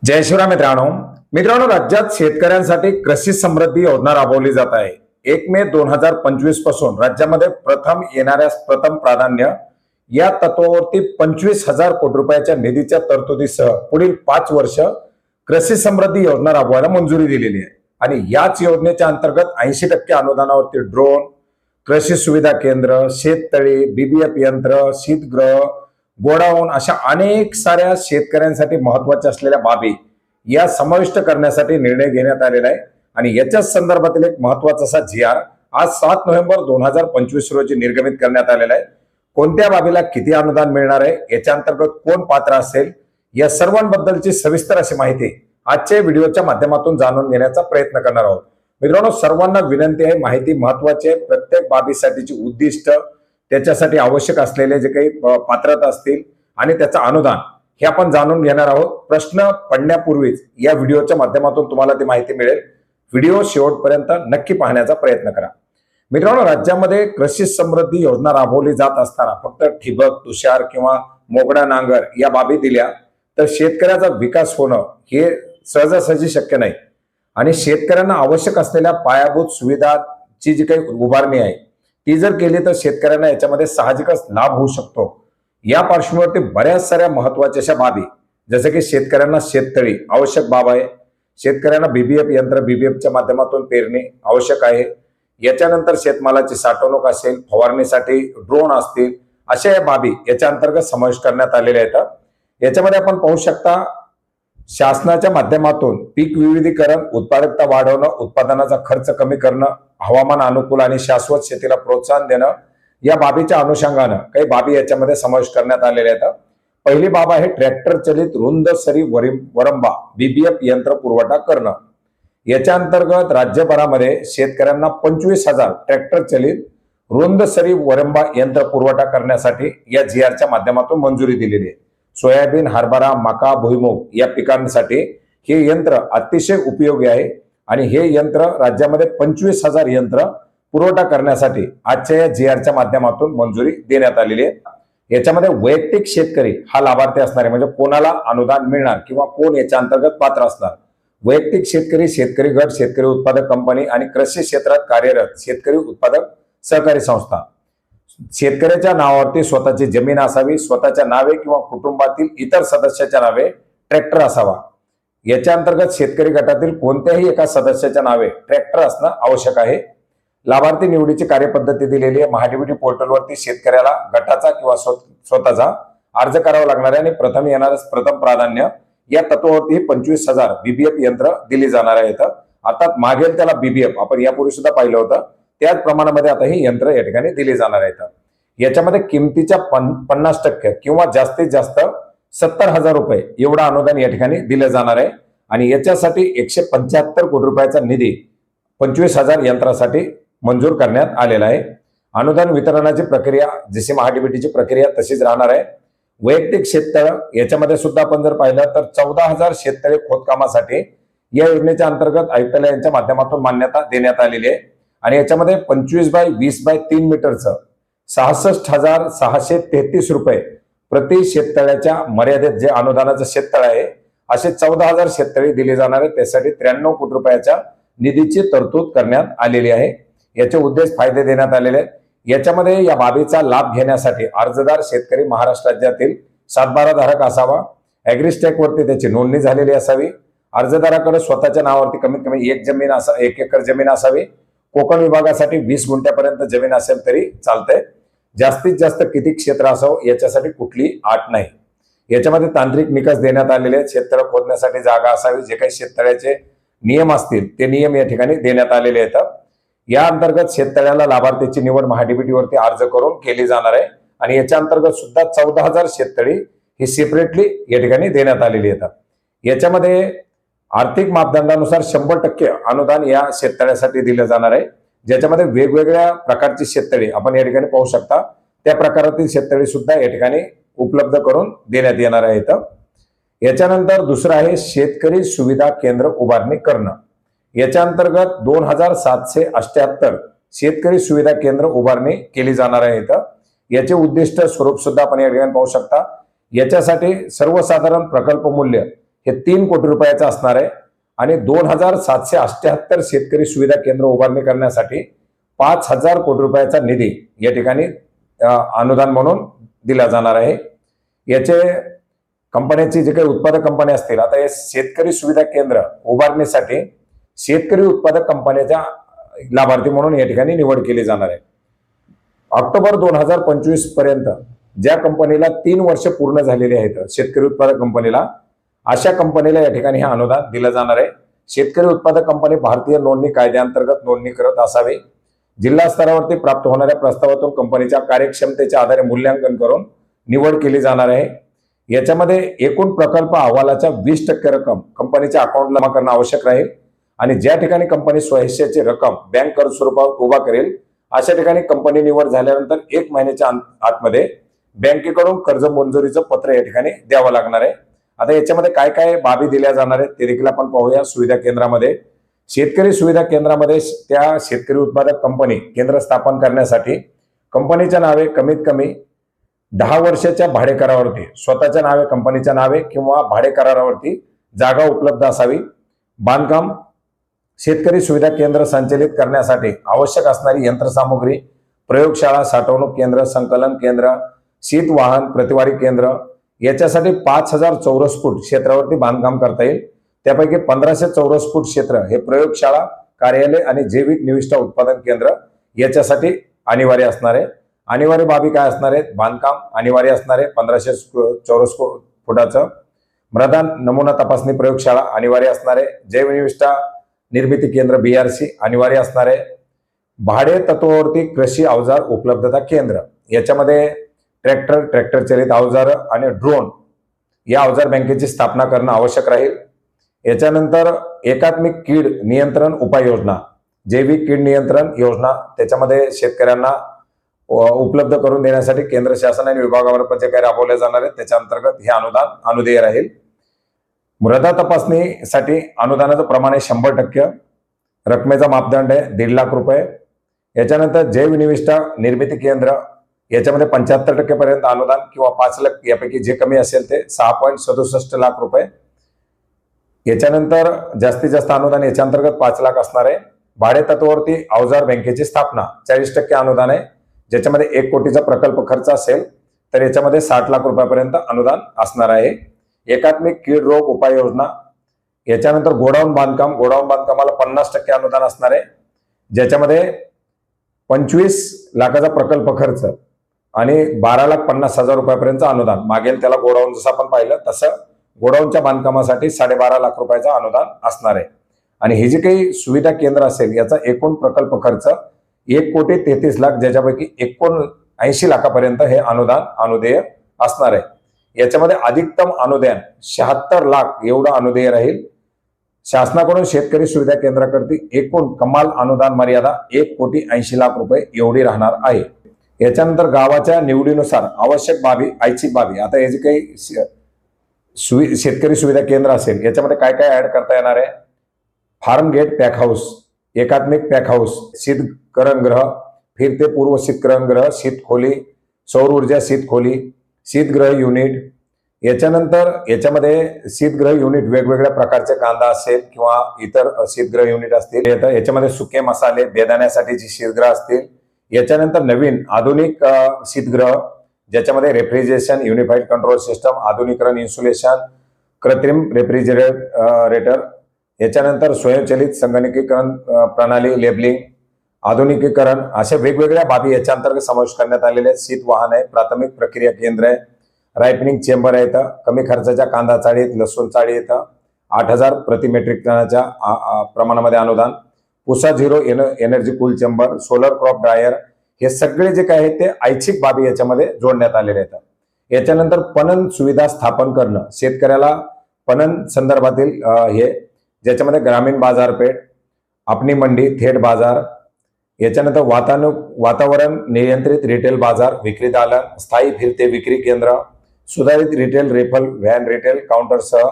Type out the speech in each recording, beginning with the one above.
जय शिवराय मित्रांनो राज्यात शेतकऱ्यांसाठी कृषी समृद्धी योजना राबवली जात आहे। 1 मे 2025 पासून राज्यामध्ये प्रथम येणाऱ्या प्रथम प्राधान्य या तत्वावरती 25,000 कोटी रुपयाच्या निधीच्या तरतुदीसह पुढील 5 वर्ष कृषी समृद्धी योजना राबवायला मंजुरी दिलेली आहे। आणि याच योजनेच्या अंतर्गत 80% अनुदानावरती ड्रोन, कृषी सुविधा केंद्र, शेततळी, बीबीएफ यंत्र, शीतगृह, गोडाऊन अशा अनेक साऱ्या शेतकऱ्यांसाठी महत्वाच्या असलेल्या बाबी या समाविष्ट करण्यासाठी निर्णय घेण्यात आलेला आहे। आणि याच्याच संदर्भातील एक महत्वाचा असा जी.आर. आज 7 नोव्हेंबर 2025 रोजी निर्गमित करण्यात आलेला आहे। कोणत्या बाबीला किती अनुदान मिळणार आहे, याच्या अंतर्गत कोण पात्र असेल, या सर्वांबद्दलची सविस्तर अशी माहिती आजच्या व्हिडिओच्या माध्यमातून जाणून घेण्याचा प्रयत्न करणार आहोत। मित्रांनो, सर्वांना विनंती आहे, माहिती महत्वाची आहे। प्रत्येक बाबीसाठीची उद्दिष्ट, त्याच्यासाठी आवश्यक असलेले जे काही पात्रता असतील आणि त्याचं अनुदान हे आपण जाणून घेणार आहोत। प्रश्न पडण्यापूर्वीच या व्हिडिओच्या माध्यमातून तुम्हाला ती माहिती मिळेल। व्हिडिओ शेवटपर्यंत नक्की पाहण्याचा प्रयत्न करा। मित्रांनो, राज्यामध्ये कृषी समृद्धी योजना राबवली जात असताना फक्त ठिबक, तुषार किंवा मोगडा नांगर या बाबी दिल्या तर शेतकऱ्याचा विकास होणं हे सहजासहजी शक्य नाही। आणि शेतकऱ्यांना आवश्यक असलेल्या पायाभूत सुविधाची जी काही उभारणी आहे ती जर केली तर शेतकऱ्यांना याच्यामध्ये साहजिकच लाभ होऊ शकतो। या पार्श्वभूमीवरती बऱ्याच साऱ्या महत्वाच्या अशा बाबी, जसे की शेतकऱ्यांना शेततळी आवश्यक बाब आहे, शेतकऱ्यांना बीबीएफ यंत्र, बीबीएफच्या माध्यमातून पेरणी आवश्यक आहे, याच्यानंतर शेतमालाची साठवणूक असेल, फवारणीसाठी ड्रोन असतील, अशा या बाबी याच्या अंतर्गत समावेश करण्यात आलेल्या आहेत। याच्यामध्ये आपण पाहू शकता, शासनाच्या माध्यमातून पीक विविधीकरण, उत्पादकता वाढवणं, उत्पादनाचा खर्च कमी करणं, हवामान अनुकूल आणि शाश्वत शेतीला प्रोत्साहन देणं, या बाबीच्या अनुषंगानं काही बाबी याच्यामध्ये समावेश करण्यात आलेल्या आहेत। पहिली बाब आहे ट्रॅक्टर चलित रुंद सरी वरंबा बीबीएफ यंत्र पुरवठा करणं। याच्या अंतर्गत राज्यभरामध्ये शेतकऱ्यांना 25,000 ट्रॅक्टर चलित रुंद सरी वरंबा यंत्र पुरवठा करण्यासाठी या जी.आर.च्या माध्यमातून मंजुरी दिलेली आहे। सोयाबीन, हरभरा, मका, भुईमूग या पिकांसाठी हे यंत्र अतिशय उपयोगी आहे आणि हे यंत्र राज्यामध्ये 25,000 यंत्र पुरवठा करण्यासाठी आजच्या या जी.आर.च्या माध्यमातून मंजुरी देण्यात आलेली आहे। याच्यामध्ये वैयक्तिक शेतकरी हा लाभार्थी असणार आहे, म्हणजे कोणाला अनुदान मिळणार किंवा कोण याच्या अंतर्गत पात्र असणार। वैयक्तिक शेतकरी, शेतकरी गट, शेतकरी उत्पादक कंपनी आणि कृषी क्षेत्रात कार्यरत शेतकरी उत्पादक सहकारी संस्था। शेतकऱ्याच्या नावावरती स्वतःची जमीन असावी, स्वतःच्या नावे किंवा कुटुंबातील इतर सदस्याच्या नावे ट्रॅक्टर असावा। याच्या अंतर्गत शेतकरी गटातील कोणत्याही एका सदस्याच्या नावे ट्रॅक्टर असणं आवश्यक आहे। लाभार्थी निवडीची कार्यपद्धती दिलेली आहे। महाडीबीटी पोर्टलवरती शेतकऱ्याला गटाचा किंवा स्वतःचा अर्ज करावा लागणार आहे आणि प्रथम येणारं प्रथम प्राधान्य या तत्वावरती 25,000 बीबीएफ यंत्र दिली जाणार आहेत। अर्थात मागेल त्याला बीबीएफ आपण यापूर्वी सुद्धा पाहिलं होतं, त्याच प्रमाणामध्ये आता ही यंत्र या ठिकाणी दिली जाणार आहेत। याच्यामध्ये किमतीच्या 50% किंवा जास्तीत जास्त 70,000 रुपये एवढं अनुदान या ठिकाणी दिलं जाणार आहे। आणि याच्यासाठी 175 कोटी रुपयाचा निधी 25,000 यंत्रासाठी मंजूर करण्यात आलेला आहे। अनुदान वितरणाची प्रक्रिया जशी महाडीबीटीची प्रक्रिया तशीच राहणार आहे। वैयक्तिक शेततळ याच्यामध्ये सुद्धा आपण जर पाहिलं तर 14,000 शेततळे खोदकामासाठी या योजनेच्या अंतर्गत आयुक्तालयाच्या माध्यमातून मान्यता देण्यात आलेली आहे। आणि याच्यामध्ये 25 बाय 20 बाय 3 मीटरचं 66,633 रुपये प्रति शेततळ्याच्या मर्यादेत जे अनुदानाचं शेततळ आहे असे 14,000 शेततळे दिले जाणार आहेत। त्यासाठी 93 कोटी रुपयाच्या निधीची तरतूद करण्यात आलेली आहे। याचे उद्देश फायदे देण्यात आलेले आहेत। याच्यामध्ये या बाबीचा लाभ घेण्यासाठी अर्जदार शेतकरी महाराष्ट्र राज्यातील 7/12 धारक असावा, ॲग्रीस्टॅक वरती त्याची नोंदणी झालेली असावी, अर्जदाराकडे स्वतःच्या नावावरती कमीत कमी 1 एकर जमीन असावी, कोकण विभागासाठी 20 गुंठ्यापर्यंत जमीन असेल तरी चालतंय, जास्तीत जास्त किती क्षेत्र असावं याच्यासाठी कुठली अट नाही। याच्यामध्ये तांत्रिक निकष देण्यात आलेले आहेत। शेततळ खोदण्यासाठी जागा असावी, जे काही शेततळ्याचे नियम असतील ते नियम या ठिकाणी देण्यात आलेले आहेत। या अंतर्गत शेततळ्याला लाभार्थीची निवड महाडीबीटीवरती अर्ज करून केली जाणार आहे। आणि याच्या अंतर्गत सुद्धा 14,000 शेततळी ही सेपरेटली या ठिकाणी देण्यात आलेली आहेत। याच्यामध्ये आर्थिक मापदंडानुसार 100% अनुदान या शेततळ्यासाठी दिलं जाणार आहे, ज्याच्यामध्ये वेगवेगळ्या प्रकारची शेततळी आपण या ठिकाणी पाहू शकता, त्या प्रकारातील शेततळी सुद्धा या ठिकाणी उपलब्ध करून देण्यात येणार आहेत। याच्यानंतर दुसरं आहे शेतकरी सुविधा केंद्र उभारणी करणं। याच्या अंतर्गत 2,778 शेतकरी सुविधा केंद्र उभारणी केली जाणार आहेत। याचे उद्दिष्ट स्वरूप सुद्धा आपण या ठिकाणी पाहू शकता। याच्यासाठी सर्वसाधारण प्रकल्प मूल्य हे 3 कोटी रुपयाचं असणार आहे आणि 2778 शेतकरी सुविधा केंद्र उभारणी करण्यासाठी 5000 कोटी रुपयाचा निधी या ठिकाणी अनुदान म्हणून दिला जाणार आहे। याचे कंपन्यांची जे काही उत्पादक कंपन्या असतील, आता हे शेतकरी सुविधा केंद्र उभारणीसाठी शेतकरी उत्पादक कंपन्याच्या लाभार्थी म्हणून या ठिकाणी निवड केली जाणार आहे। ऑक्टोबर 2025 पर्यंत ज्या कंपनीला 3 वर्ष पूर्ण झालेली आहेत शेतकरी उत्पादक कंपनीला, अशा कंपनीला या ठिकाणी हे अनुदान दिलं जाणार आहे। शेतकरी उत्पादक कंपनी भारतीय नोंदणी कायद्याअंतर्गत नोंदणी करत असावी। जिल्हा स्तरावरती प्राप्त होणाऱ्या प्रस्तावातून कंपनीच्या कार्यक्षमतेच्या आधारे मूल्यांकन करून निवड केली जाणार आहे। याच्यामध्ये एकूण प्रकल्प अहवालाच्या 20% रक्कम कंपनीच्या अकाउंटला जमा करणं आवश्यक राहील आणि ज्या ठिकाणी कंपनी स्वहिस्साची रक्कम बँक कर्ज स्वरूपात उभा करेल अशा ठिकाणी कंपनी निवड झाल्यानंतर 1 महिन्याच्या आतमध्ये बँकेकडून कर्ज मंजुरीचं पत्र या ठिकाणी द्यावं लागणार आहे। आता याच्यामध्ये काय काय बाबी दिल्या जाणार आहेत ते देखील आपण पाहूया। सुविधा केंद्रामध्ये शेतकरी सुविधा केंद्रामध्ये त्या शेतकरी उत्पादक कंपनी केंद्र स्थापन करण्यासाठी कंपनीच्या नावे कमीत कमी 10 वर्षाच्या भाडे करारावरती स्वतःच्या नावे, कंपनीच्या नावे किंवा भाडे करारावरती जागा उपलब्ध असावी। बांधकाम शेतकरी सुविधा केंद्र संचालित करण्यासाठी आवश्यक असणारी यंत्रसामुग्री, प्रयोगशाळा, साठवणूक केंद्र, संकलन केंद्र, शीत वाहन प्रतिवारी केंद्र याच्यासाठी 5000 चौरस फूट क्षेत्रावरती बांधकाम करता येईल। त्यापैकी 1500 चौरस फूट क्षेत्र हे प्रयोगशाळा, कार्यालय आणि जैविक निविष्ठा उत्पादन केंद्र याच्यासाठी अनिवार्य असणार आहे। अनिवार्य बाबी काय असणार आहेत? बांधकाम अनिवार्य असणार आहे 1500 चौरस फुटाचं। मृदा नमुना तपासणी प्रयोगशाळा अनिवार्य असणार आहे। जैवनिविष्ठा निर्मिती केंद्र BRC अनिवार्य असणार आहे। भाडे तत्वावरती कृषी अवजार उपलब्धता केंद्र याच्यामध्ये ट्रॅक्टर चालित अवजार आणि ड्रोन या अवजार बँकेची स्थापना करणं आवश्यक राहील। याच्यानंतर एकात्मिक कीड नियंत्रण उपाययोजना, जैविक कीड नियंत्रण योजना त्याच्यामध्ये शेतकऱ्यांना उपलब्ध करून देण्यासाठी केंद्र शासन आणि विभागामार्फत जे काही राबवले जाणार आहे त्याच्या अंतर्गत हे अनुदान अनुदेय राहील। मृदा तपासणीसाठी अनुदानाचं प्रमाण आहे 100%। रकमेचा मापदंड आहे 1.5 लाख रुपये। याच्यानंतर जैवनिविष्ठा निर्मिती केंद्र याच्यामध्ये 75% पर्यंत अनुदान किंवा 5 लाख यापैकी जे कमी असेल ते 6.67 लाख रुपये। याच्यानंतर जास्तीत जास्त अनुदान याच्या अंतर्गत 5 लाख असणार आहे। भाडे तत्वावरती अवजार बँकेची स्थापना 40% अनुदान आहे, ज्याच्यामध्ये 1 कोटीचा प्रकल्प खर्च असेल तर याच्यामध्ये 60 लाख रुपयापर्यंत अनुदान असणार आहे। एकात्मिक कीड रोग उपाययोजना याच्यानंतर गोडाऊन बांधकामाला 50% अनुदान असणार आहे, ज्याच्यामध्ये 25 लाखाचा प्रकल्प खर्च आणि 12,50,000 रुपयापर्यंत अनुदान मागेल त्याला। गोडाऊन जसं आपण पाहिलं तसं गोडाऊनच्या बांधकामासाठी 12.5 लाख रुपयाचं अनुदान असणार आहे। आणि हे जे काही सुविधा केंद्र असेल याचा एकूण प्रकल्प खर्च 1,33,00,000, ज्याच्यापैकी 79 लाखापर्यंत हे अनुदान अनुदेय असणार आहे। याच्यामध्ये अधिकतम अनुदान 76 लाख एवढं अनुदेय राहील। शासनाकडून शेतकरी सुविधा केंद्राकरती एकूण कमाल अनुदान मर्यादा 1,80,00,000 रुपये एवढी राहणार आहे। याच्यानंतर गावाच्या निवडीनुसार आवश्यक बाबी, ऐच्छिक बाबी, आता हे जे काही शेतकरी सुविधा केंद्र असेल याच्यामध्ये काय काय ऍड करता येणार आहे? फार्म गेट पॅक हाऊस, एकात्मिक पॅक हाऊस, शीतकरण गृह, फिरते पूर्व शीतकरण गृह, शीत खोली, सौर ऊर्जा शीत खोली, शीतगृह युनिट। याच्यानंतर याच्यामध्ये शीतगृह युनिट वेगवेगळ्या प्रकारचे कांदा असेल किंवा इतर शीतगृह युनिट असतील। याच्यामध्ये सुके मसाले, बेदाण्यासाठीची शीतगृह असतील। याच्यानंतर नवीन आधुनिक शीतगृह ज्याच्यामध्ये रेफ्रिजरेशन, युनिफाईड कंट्रोल सिस्टम, आधुनिकरण, इन्सुलेशन, कृत्रिम रेफ्रिजरेटर, याच्यानंतर स्वयंचलित संगणकीकरण प्रणाली, लेबलिंग, आधुनिकीकरण, अशा वेगवेगळ्या बाबी याच्या अंतर्गत समावेश करण्यात आलेले आहेत। शीत वाहन आहे, प्राथमिक प्रक्रिया केंद्र आहे, रायपनिंग चेंबर आहे, कमी खर्चाच्या कांदा चाळीत, लसूण चाळी येतं 8,000 प्रति मेट्रिक टनाच्या प्रमाणामध्ये अनुदान, Pusa zero energy cool chamber, solar crop dryer, हे सगळे जे काय आहेत ते ऐच्छिक बाबी याच्यामध्ये जोडण्यात आलेले आहेत। याच्यानंतर पणन सुविधा स्थापन करणं, शेतकऱ्याला पणन संदर्भातील हे ज्याच्यामध्ये ग्रामीण बाजारपेठ, आपणी मंडी, थेट बाजार, याच्यानंतर वातावरण नियंत्रित रिटेल बाजार, विक्री दालन, स्थायी फिरते विक्री केंद्र, सुधारित रिटेल रेफल व्हॅन रिटेल काउंटरसह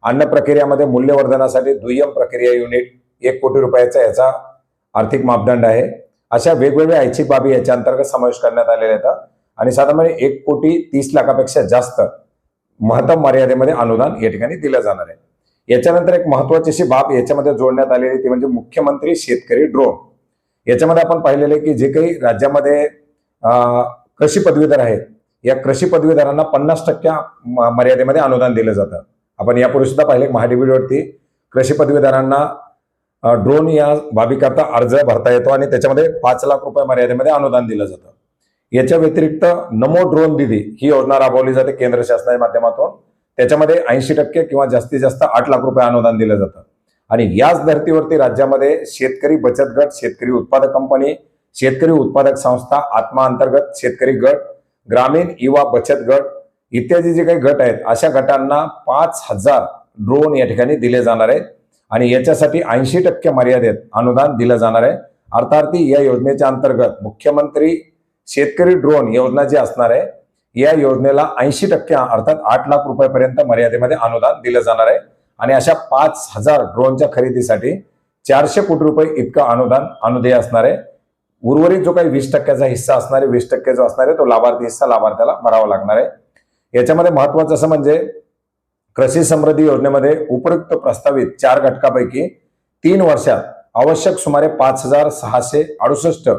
अन्न प्रक्रियामध्ये मूल्यवर्धनासाठी दुय्यम प्रक्रिया युनिट 1 कोटी रुपयाचा याचा आर्थिक मापदंड आहे। अशा वेगवेगळ्या ऐच्छिक बाबी याच्या अंतर्गत समावेश करण्यात आलेल्या आहेत आणि साधारणपणे 1,30,00,000 पेक्षा जास्त महत्तम मर्यादेमध्ये अनुदान या ठिकाणी दिलं जाणार आहे। याच्यानंतर एक महत्वाची अशी बाब याच्यामध्ये जोडण्यात आलेली ती म्हणजे मुख्यमंत्री शेतकरी ड्रोन। याच्यामध्ये आपण पाहिलेलं आहे की जे काही राज्यामध्ये कृषी पदवीधर आहेत, या कृषी पदवीधरांना 50% मर्यादेमध्ये अनुदान दिलं जातं। आपण यापूर्वी सुद्धा पाहिले महाडीबीवरती कृषी पदवीधरांना ड्रोन या बाबीकरता अर्ज भरता येतो आणि त्याच्यामध्ये 5 लाख रुपये मर्यादेमध्ये अनुदान दिलं जातं। याच्या व्यतिरिक्त नमो ड्रोन दीदी ही योजना राबवली जाते केंद्र शासनाच्या माध्यमातून। त्याच्यामध्ये 80% किंवा जास्तीत जास्त 8 लाख रुपये अनुदान दिलं जातं। आणि याच धर्तीवरती राज्यामध्ये शेतकरी बचत गट, शेतकरी उत्पादक कंपनी, शेतकरी उत्पादक संस्था, आत्मा अंतर्गत शेतकरी गट, ग्रामीण युवा बचत गट इत्यादी जे काही गट आहेत, अशा गटांना 5000 ड्रोन या ठिकाणी दिले जाणार आहेत आणि याच्यासाठी 80% मर्यादेत अनुदान दिलं जाणार आहे। अर्थार्थी या योजनेच्या अंतर्गत मुख्यमंत्री शेतकरी ड्रोन योजना जी असणार आहे, या योजनेला 80% अर्थात 8 लाख रुपयापर्यंत मर्यादेमध्ये अनुदान दिलं जाणार आहे आणि अशा 5000 ड्रोनच्या खरेदीसाठी 400 कोटी रुपये इतकं अनुदान अनुदेय असणार आहे। उर्वरित जो काही 20% हिस्सा असणार आहे, 20% जो असणार आहे तो लाभार्थी हिस्सा लाभार्थ्याला भरावा लागणार आहे। याच्यामध्ये महत्वाचं असं म्हणजे कृषी समृद्धी योजनेमध्ये उपयुक्त प्रस्तावित 4 घटकापैकी 3 वर्षात आवश्यक सुमारे 5668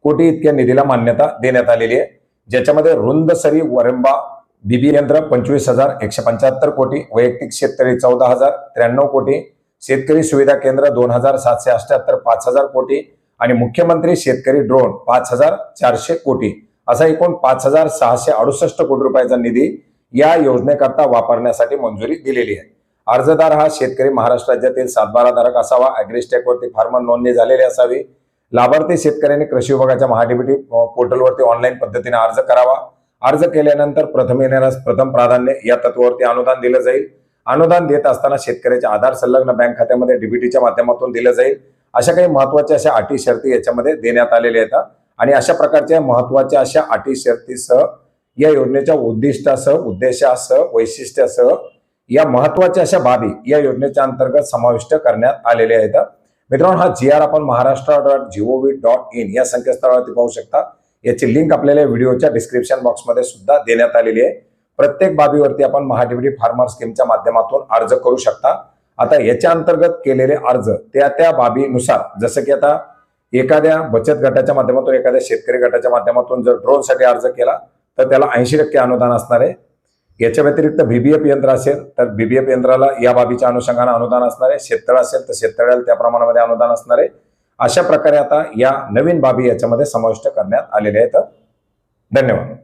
कोटी इतक्या निधीला मान्यता देण्यात आलेली आहे, ज्याच्यामध्ये रुंद सरी वरंबा बीबी यंत्र 25,175 कोटी, वैयक्तिक शेतकरी 14,093 कोटी, शेतकरी सुविधा केंद्र 2,778 5,000 कोटी आणि मुख्यमंत्री शेतकरी ड्रोन 5,400 कोटी असा एकूण 5,668 कोटी रुपयाचा निधी या योजनेकरता वापरण्यासाठी मंजुरी दिलेली आहे। अर्जदार हा शेतकरी महाराष्ट्र राज्यातील 7/12 धारक असावा, ॲग्रीस्टॅक वरती फार्मर नोंदणी झालेली असावी, लाभार्थी शेतकऱ्यांनी कृषी विभागाच्या महाडीबीटी पोर्टलवरती ऑनलाईन पद्धतीने अर्ज करावा। अर्ज केल्यानंतर प्रथम येणाऱ्यास प्रथम प्राधान्य या तत्वावरती अनुदान दिलं जाईल। अनुदान देत असताना शेतकऱ्याच्या आधार संलग्न बँक खात्यामध्ये डीबीटीच्या माध्यमातून दिलं जाईल। अशा काही महत्वाच्या अशा अटी शर्ती याच्यामध्ये देण्यात आलेल्या आहेत आणि अशा प्रकारच्या महत्वाच्या अशा अटी शर्तीसह या योजनेच्या उद्दिष्टासह, उद्देशासह, वैशिष्ट्यासह या महत्वाच्या अशा बाबी या योजनेच्या अंतर्गत समाविष्ट करण्यात आलेल्या आहेत। मित्रांनो, हा GR आपण maharashtra.gov.in या संकेतस्थळावरती पाहू शकता। याची लिंक आपल्याला व्हिडिओच्या डिस्क्रिप्शन बॉक्समध्ये सुद्धा देण्यात आलेली आहे। प्रत्येक बाबीवरती आपण महाडीबीटी फार्मर स्कीमच्या माध्यमातून अर्ज करू शकता। आता याच्या अंतर्गत केलेले अर्ज त्या बाबीनुसार, जसं की आता एखाद्या बचत गटाच्या माध्यमातून, एखाद्या शेतकरी गटाच्या माध्यमातून जर ड्रोन साठी अर्ज केला तर त्याला 80% अनुदान असणार आहे। याच्या व्यतिरिक्त BBF यंत्र असेल तर BBF यंत्राला या बाबीच्या अनुषंगाने अनुदान असणार आहे। शेततळ असेल तर शेततळ्याला त्या प्रमाणामध्ये अनुदान असणार आहे। अशा प्रकारे आता या नवीन बाबी याच्यामध्ये समाविष्ट करण्यात आलेल्या आहेत। धन्यवाद।